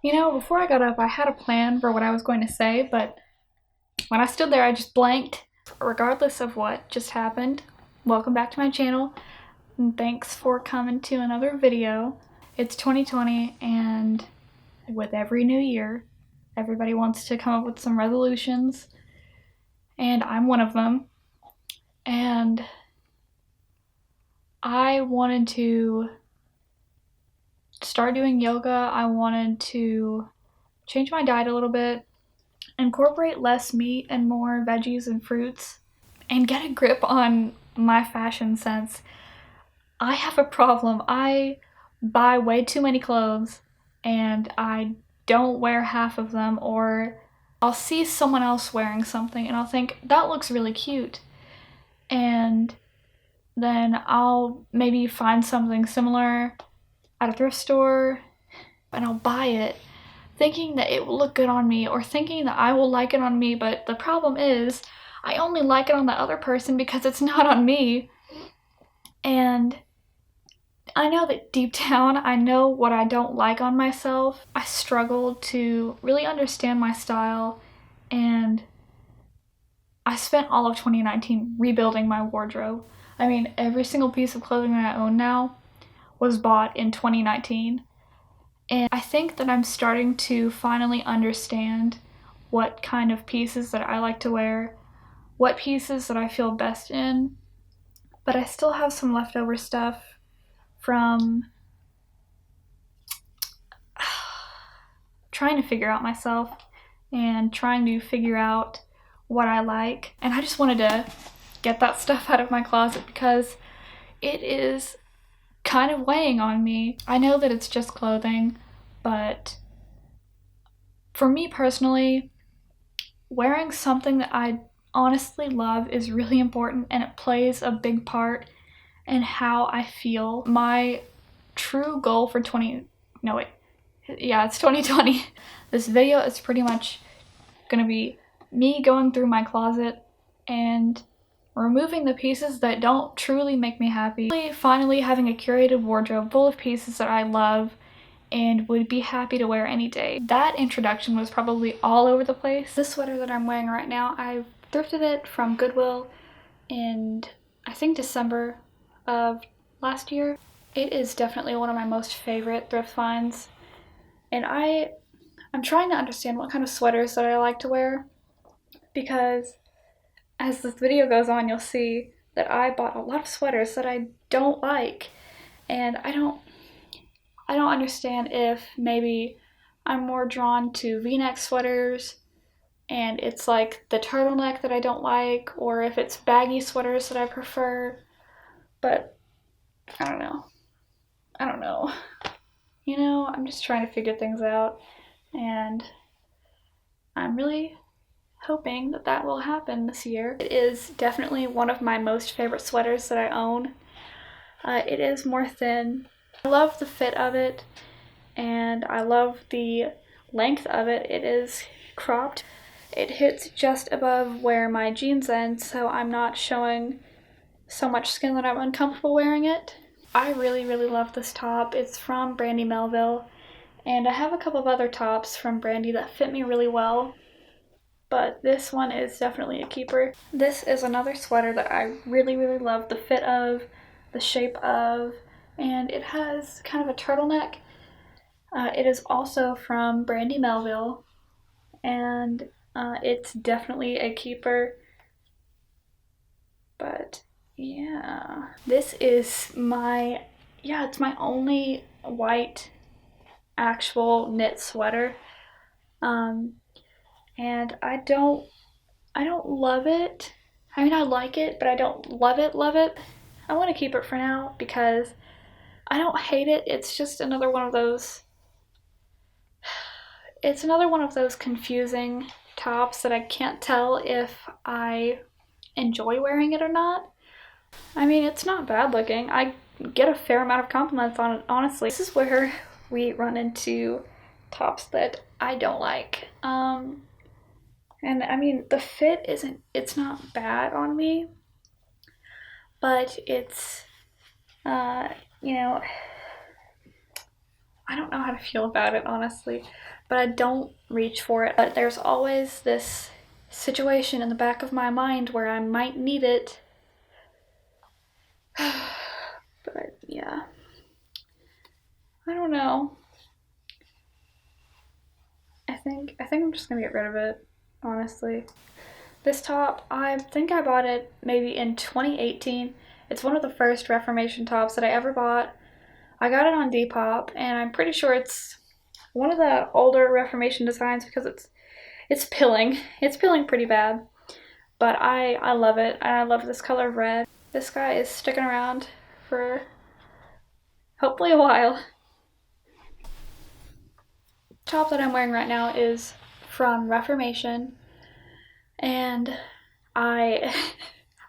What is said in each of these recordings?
You know, before I got up, I had a plan for what I was going to say, but when I stood there, I just blanked. Regardless of what just happened, welcome back to my channel, and thanks for coming to another video. It's 2020, and with every new year, everybody wants to come up with some resolutions, and I'm one of them. And I wanted to start doing yoga. I wanted to change my diet a little bit, incorporate less meat and more veggies and fruits, and get a grip on my fashion sense. I have a problem. I buy way too many clothes and I don't wear half of them, or I'll see someone else wearing something and I'll think, that looks really cute. And then I'll maybe find something similar at a thrift store and I'll buy it thinking that it will look good on me, or thinking that I will like it on me, but the problem is I only like it on the other person because it's not on me. And I know that deep down I know what I don't like on myself. I struggled to really understand my style, and I spent all of 2019 rebuilding my wardrobe. I mean, every single piece of clothing that I own now was bought in 2019. And I think that I'm starting to finally understand what kind of pieces that I like to wear, what pieces that I feel best in, but I still have some leftover stuff from trying to figure out myself and trying to figure out what I like. And I just wanted to get that stuff out of my closet because it is kind of weighing on me. I know that it's just clothing, but for me personally, wearing something that I honestly love is really important, and it plays a big part in how I feel. My true goal for it's 2020. This video is pretty much gonna be me going through my closet and removing the pieces that don't truly make me happy. Finally having a curated wardrobe full of pieces that I love and would be happy to wear any day. That introduction was probably all over the place. This sweater that I'm wearing right now, I thrifted it from Goodwill in, I think, December of last year. It is definitely one of my most favorite thrift finds, and I'm trying to understand what kind of sweaters that I like to wear, because as this video goes on, you'll see that I bought a lot of sweaters that I don't like, and I don't understand if maybe I'm more drawn to V-neck sweaters and it's like the turtleneck that I don't like, or if it's baggy sweaters that I prefer. But I don't know. You know, I'm just trying to figure things out, and I'm really hoping that that will happen this year. It is definitely one of my most favorite sweaters that I own. It is more thin. I love the fit of it, and I love the length of it. It is cropped. It hits just above where my jeans end, so I'm not showing so much skin that I'm uncomfortable wearing it. I really, really love this top. It's from Brandy Melville, and I have a couple of other tops from Brandy that fit me really well, but this one is definitely a keeper. This is another sweater that I really, really love the fit of, the shape of, and it has kind of a turtleneck. It is also from Brandy Melville, and it's definitely a keeper. But yeah, this is it's my only white actual knit sweater, and I don't love it. I mean, I like it, but I don't love it. I want to keep it for now because I don't hate it. It's just another one of those confusing tops that I can't tell if I enjoy wearing it or not. I mean, it's not bad looking. I get a fair amount of compliments on it, honestly. This is where we run into tops that I don't like. And I mean, the fit it's not bad on me, but it's, you know, I don't know how to feel about it, honestly, but I don't reach for it. But there's always this situation in the back of my mind where I might need it. But yeah, I don't know. I think I'm just gonna get rid of it, honestly. This top, I think I bought it maybe in 2018. It's one of the first Reformation tops that I ever bought. I got it on Depop, and I'm pretty sure it's one of the older Reformation designs because it's pilling. It's pilling pretty bad, but I love it. I love this color of red. This guy is sticking around for hopefully a while. The top that I'm wearing right now is from Reformation, and I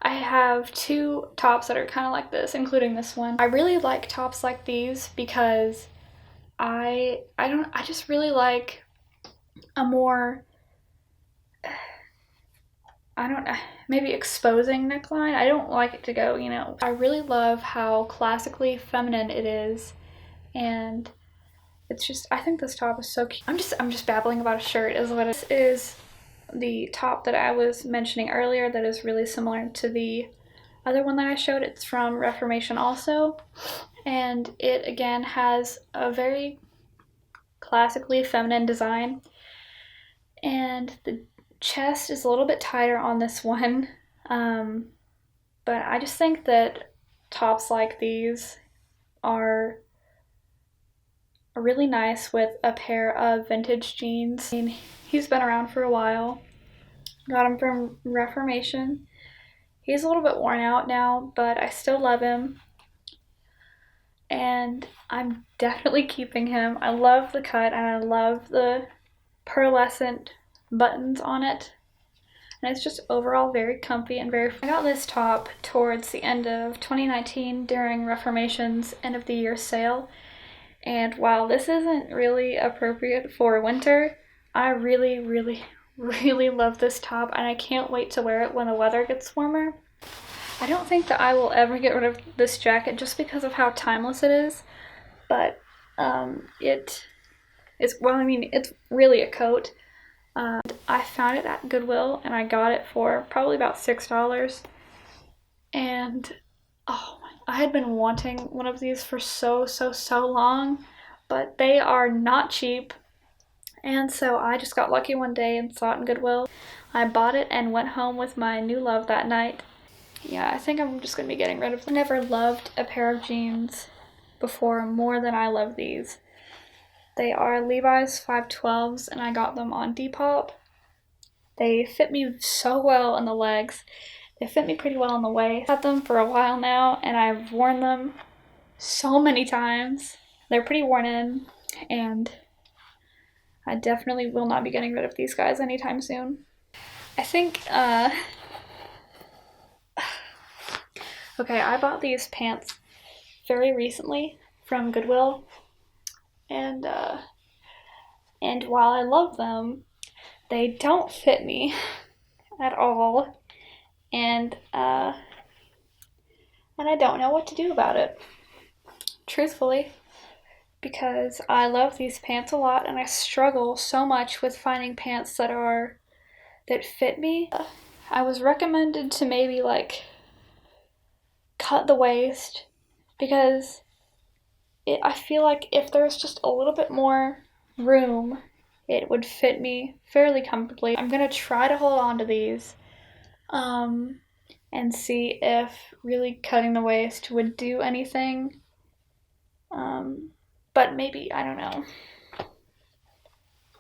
have two tops that are kind of like this, including this one. I really like tops like these because I just really like a more, I don't know, maybe exposing neckline. I don't like it to go, you know. I really love how classically feminine it is, and it's just, I think this top is so cute. I'm just babbling about a shirt is what it is. The top that I was mentioning earlier that is really similar to the other one that I showed. It's from Reformation also, and it again has a very classically feminine design, and the chest is a little bit tighter on this one, but I just think that tops like these are really nice with a pair of vintage jeans. I mean, he's been around for a while. Got him from Reformation. He's a little bit worn out now, but I still love him, and I'm definitely keeping him. I love the cut, and I love the pearlescent buttons on it, and it's just overall very comfy and very. I got this top towards the end of 2019 during Reformation's end of the year sale, and while this isn't really appropriate for winter, I really love this top, and I can't wait to wear it when the weather gets warmer. I don't think that I will ever get rid of this jacket just because of how timeless it is, but it's, well, I mean, it's really a coat. I found it at Goodwill, and I got it for probably about $6, and oh, I had been wanting one of these for so long, but they are not cheap, and so I just got lucky one day and saw it in Goodwill. I bought it and went home with my new love that night. Yeah, I think I'm just gonna be getting rid of them. I never loved a pair of jeans before more than I love these. They are Levi's 512s, and I got them on Depop. They fit me so well in the legs. They fit me pretty well in the waist. I've had them for a while now, and I've worn them so many times. They're pretty worn in, and I definitely will not be getting rid of these guys anytime soon. I think, okay, I bought these pants very recently from Goodwill, and while I love them, they don't fit me at all, and I don't know what to do about it, truthfully, because I love these pants a lot, and I struggle so much with finding pants that fit me. I was recommended to maybe like cut the waist, because I feel like if there's just a little bit more room, it would fit me fairly comfortably. I'm gonna try to hold on to these and see if really cutting the waist would do anything. But maybe, I don't know.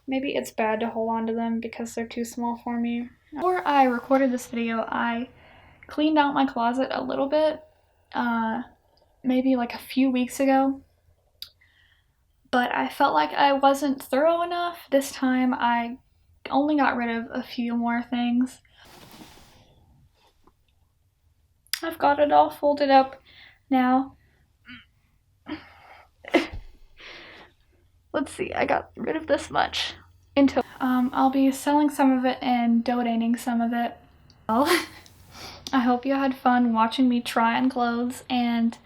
Maybe it's bad to hold on to them because they're too small for me. Before I recorded this video, I cleaned out my closet a little bit, maybe like a few weeks ago. But I felt like I wasn't thorough enough. This time I only got rid of a few more things. I've got it all folded up now. Let's see, I got rid of this much. I'll be selling some of it and donating some of it. Well, I hope you had fun watching me try on clothes, and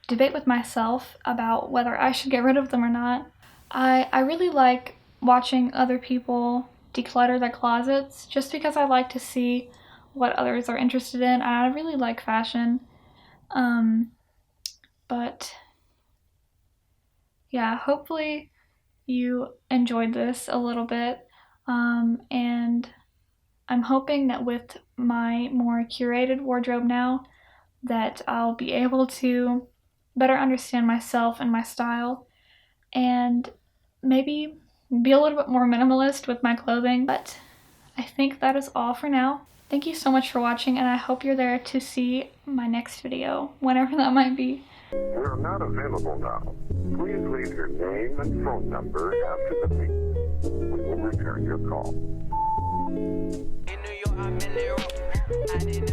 debate with myself about whether I should get rid of them or not. I really like watching other people declutter their closets just because I like to see what others are interested in. I really like fashion. But yeah, hopefully you enjoyed this a little bit. And I'm hoping that with my more curated wardrobe now, that I'll be able to better understand myself and my style, and maybe be a little bit more minimalist with my clothing. But I think that is all for now. Thank you so much for watching, and I hope you're there to see my next video, whenever that might be. We're not available now. Please leave your name and phone number after the beep. We will return your call. In New York, I'm in Europe. I didn't